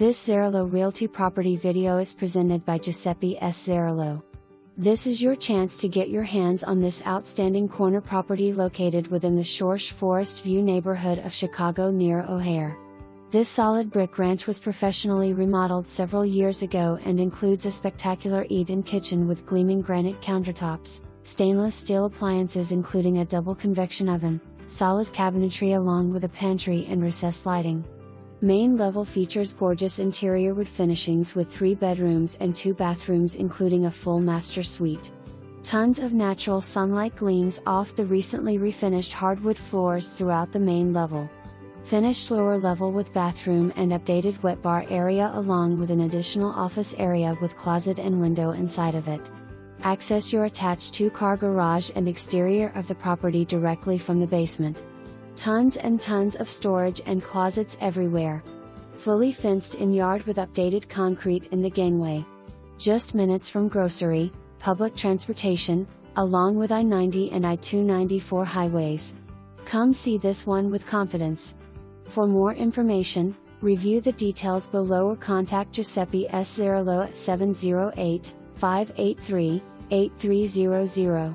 This Zerillo Realty property video is presented by Giuseppe S. Zerillo. This is your chance to get your hands on this outstanding corner property located within the Schorsch Forest View neighborhood of Chicago near O'Hare. This solid brick ranch was professionally remodeled several years ago and includes a spectacular eat-in kitchen with gleaming granite countertops, stainless steel appliances including a double convection oven, solid cabinetry along with a pantry and recessed lighting. Main level features gorgeous interior wood finishings with 3 bedrooms and 2 bathrooms including a full master suite. Tons of natural sunlight gleams off the recently refinished hardwood floors throughout the main level. Finished lower level with bathroom and updated wet bar area along with an additional office area with closet and window inside of it. Access your attached 2-car garage and exterior of the property directly from the basement. Tons and tons of storage and closets everywhere. Fully fenced in yard with updated concrete in the gangway. Just minutes from grocery, public transportation, along with I-90 and I-294 highways. Come see this one with confidence. For more information, review the details below or contact Giuseppe S. Zerillo at 708-583-8300.